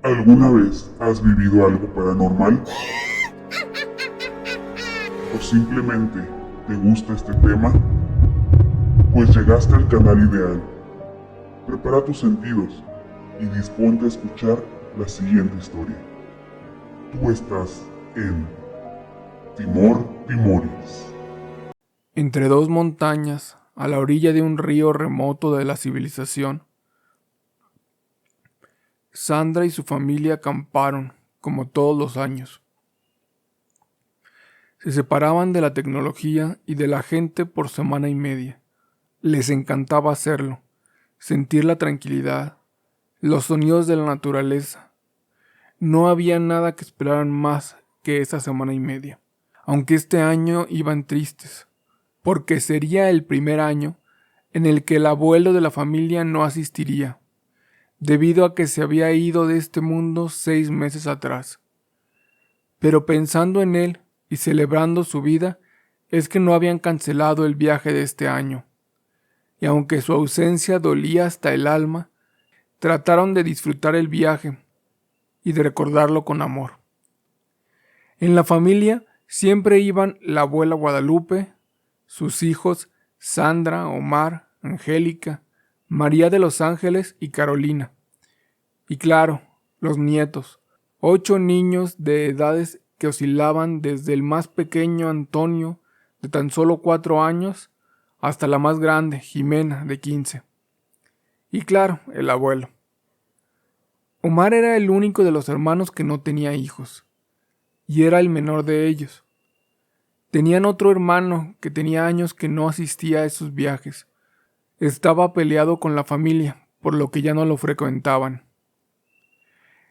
¿Alguna vez has vivido algo paranormal? ¿O simplemente te gusta este tema? Pues llegaste al canal ideal. Prepara tus sentidos y disponte a escuchar la siguiente historia. Tú estás en Timor Timoris. Entre dos montañas, a la orilla de un río remoto de la civilización, Sandra y su familia acamparon, como todos los años. Se separaban de la tecnología y de la gente por semana y media. Les encantaba hacerlo, sentir la tranquilidad, los sonidos de la naturaleza. No había nada que esperaran más que esa semana y media, aunque este año iban tristes, porque sería el primer año en el que el abuelo de la familia no asistiría, debido a que se había ido de este mundo 6 meses atrás. Pero pensando en él y celebrando su vida, es que no habían cancelado el viaje de este año, y aunque su ausencia dolía hasta el alma, trataron de disfrutar el viaje y de recordarlo con amor. En la familia siempre iban la abuela Guadalupe, sus hijos Sandra, Omar, Angélica, María de los Ángeles y Carolina. Y claro, los nietos, 8 niños de edades que oscilaban desde el más pequeño Antonio, de tan solo 4 años, hasta la más grande, Jimena, de 15. Y claro, el abuelo. Omar era el único de los hermanos que no tenía hijos, y era el menor de ellos. Tenían otro hermano que tenía años que no asistía a esos viajes. Estaba peleado con la familia, por lo que ya no lo frecuentaban.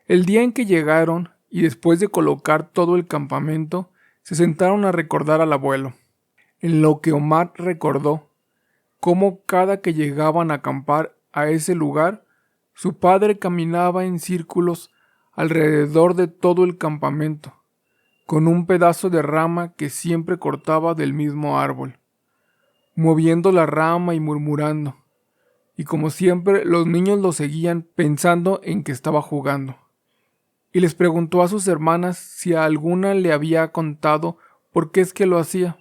El día en que llegaron, y después de colocar todo el campamento, se sentaron a recordar al abuelo. En lo que Omar recordó, cómo cada que llegaban a acampar a ese lugar, su padre caminaba en círculos alrededor de todo el campamento, con un pedazo de rama que siempre cortaba del mismo árbol, moviendo la rama y murmurando, y como siempre los niños lo seguían pensando en que estaba jugando. Y les preguntó a sus hermanas si a alguna le había contado por qué es que lo hacía,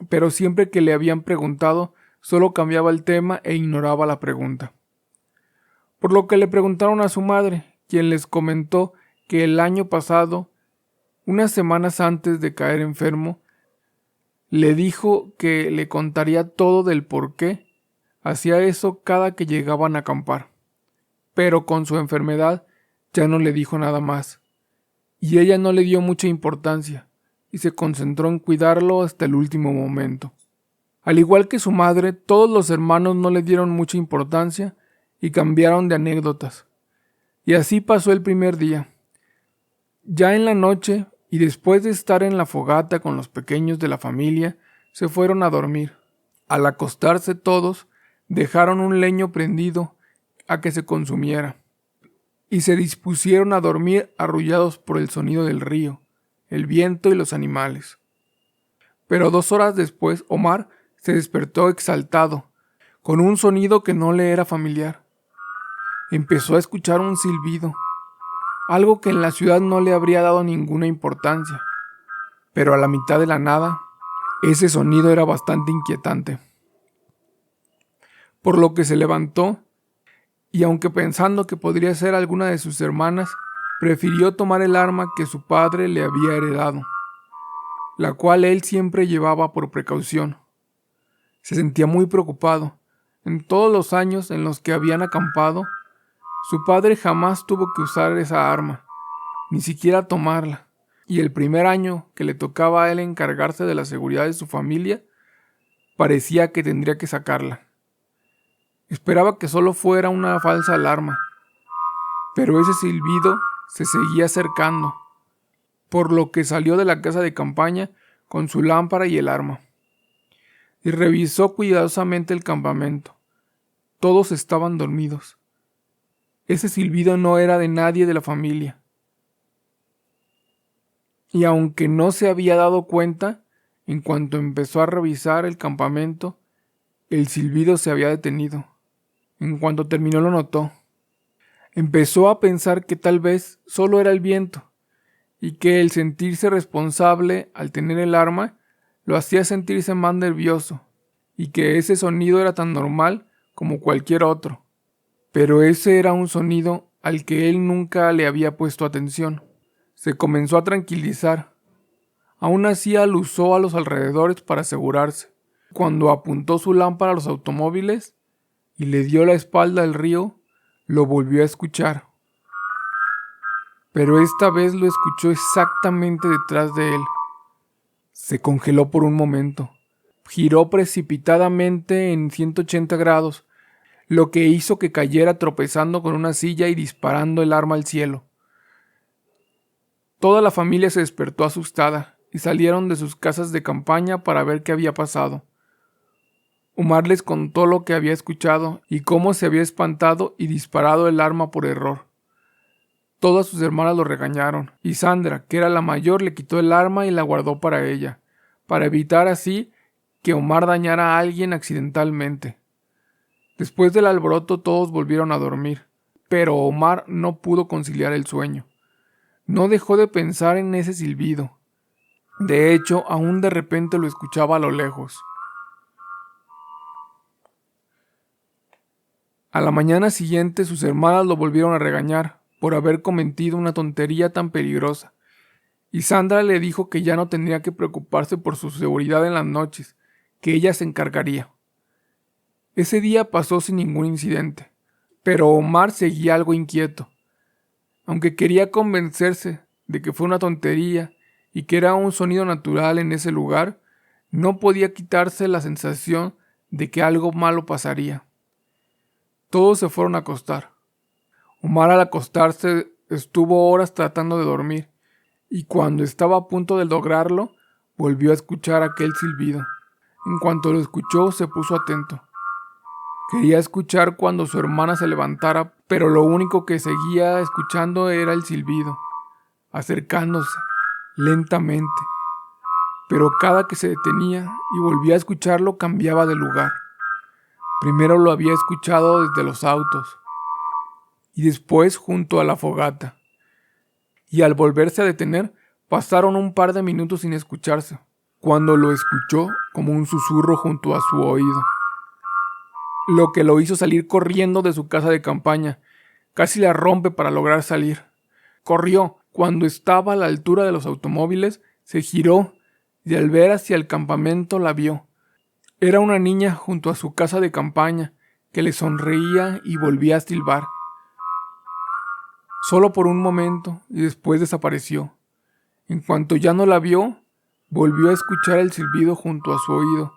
pero siempre que le habían preguntado, solo cambiaba el tema e ignoraba la pregunta. Por lo que le preguntaron a su madre, quien les comentó que el año pasado, unas semanas antes de caer enfermo, le dijo que le contaría todo del por qué hacía eso cada que llegaban a acampar. Pero con su enfermedad ya no le dijo nada más, y ella no le dio mucha importancia, y se concentró en cuidarlo hasta el último momento. Al igual que su madre, todos los hermanos no le dieron mucha importancia y cambiaron de anécdotas. Y así pasó el primer día. Ya en la noche, y después de estar en la fogata con los pequeños de la familia, se fueron a dormir. Al acostarse todos, dejaron un leño prendido a que se consumiera, y se dispusieron a dormir arrullados por el sonido del río, el viento y los animales. Pero 2 horas después, Omar se despertó exaltado, con un sonido que no le era familiar. Empezó a escuchar un silbido, algo que en la ciudad no le habría dado ninguna importancia, pero a la mitad de la nada, ese sonido era bastante inquietante. Por lo que se levantó, y aunque pensando que podría ser alguna de sus hermanas, prefirió tomar el arma que su padre le había heredado, la cual él siempre llevaba por precaución. Se sentía muy preocupado. En todos los años en los que habían acampado, su padre jamás tuvo que usar esa arma, ni siquiera tomarla, y el primer año que le tocaba a él encargarse de la seguridad de su familia, parecía que tendría que sacarla. Esperaba que solo fuera una falsa alarma, pero ese silbido se seguía acercando, por lo que salió de la casa de campaña con su lámpara y el arma, y revisó cuidadosamente el campamento. Todos estaban dormidos. Ese silbido no era de nadie de la familia. Y aunque no se había dado cuenta, en cuanto empezó a revisar el campamento, el silbido se había detenido. En cuanto terminó lo notó. Empezó a pensar que tal vez solo era el viento, y que el sentirse responsable al tener el arma lo hacía sentirse más nervioso, y que ese sonido era tan normal como cualquier otro. Pero ese era un sonido al que él nunca le había puesto atención. Se comenzó a tranquilizar. Aún así aluzó a los alrededores para asegurarse. Cuando apuntó su lámpara a los automóviles y le dio la espalda al río, lo volvió a escuchar. Pero esta vez lo escuchó exactamente detrás de él. Se congeló por un momento. Giró precipitadamente en 180 grados, lo que hizo que cayera tropezando con una silla y disparando el arma al cielo. Toda la familia se despertó asustada y salieron de sus casas de campaña para ver qué había pasado. Omar les contó lo que había escuchado y cómo se había espantado y disparado el arma por error. Todas sus hermanas lo regañaron, y Sandra, que era la mayor, le quitó el arma y la guardó para ella, para evitar así que Omar dañara a alguien accidentalmente. Después del alboroto todos volvieron a dormir, pero Omar no pudo conciliar el sueño. No dejó de pensar en ese silbido. De hecho, aún de repente lo escuchaba a lo lejos. A la mañana siguiente sus hermanas lo volvieron a regañar por haber cometido una tontería tan peligrosa, y Sandra le dijo que ya no tendría que preocuparse por su seguridad en las noches, que ella se encargaría. Ese día pasó sin ningún incidente, pero Omar seguía algo inquieto. Aunque quería convencerse de que fue una tontería y que era un sonido natural en ese lugar, no podía quitarse la sensación de que algo malo pasaría. Todos se fueron a acostar. Omar al acostarse estuvo horas tratando de dormir, y cuando estaba a punto de lograrlo, volvió a escuchar aquel silbido. En cuanto lo escuchó, se puso atento. Quería escuchar cuando su hermana se levantara, pero lo único que seguía escuchando era el silbido, acercándose, lentamente. Pero cada que se detenía y volvía a escucharlo, cambiaba de lugar. Primero lo había escuchado desde los autos, y después junto a la fogata. Y al volverse a detener, pasaron un par de minutos sin escucharse, cuando lo escuchó como un susurro junto a su oído, lo que lo hizo salir corriendo de su casa de campaña. Casi la rompe para lograr salir. Corrió. Cuando estaba a la altura de los automóviles, se giró y al ver hacia el campamento la vio. Era una niña junto a su casa de campaña, que le sonreía y volvía a silbar. Solo por un momento y después desapareció. En cuanto ya no la vio, volvió a escuchar el silbido junto a su oído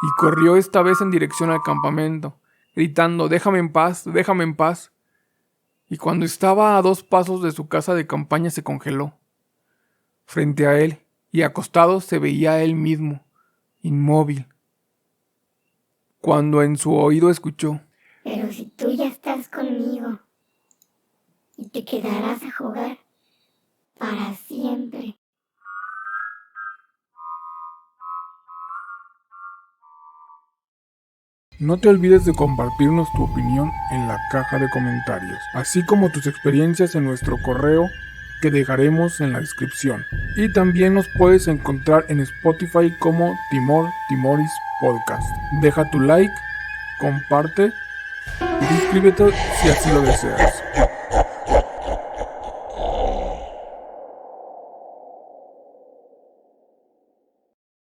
y corrió esta vez en dirección al campamento, gritando «¡Déjame en paz! ¡Déjame en paz!». Y cuando estaba a 2 pasos de su casa de campaña se congeló. Frente a él y acostado se veía a él mismo, inmóvil. Cuando en su oído escuchó «Pero si tú ya estás conmigo y te quedarás a jugar para siempre». No te olvides de compartirnos tu opinión en la caja de comentarios, así como tus experiencias en nuestro correo que dejaremos en la descripción. Y también nos puedes encontrar en Spotify como Timoris Podcast. Deja tu like, comparte y suscríbete si así lo deseas.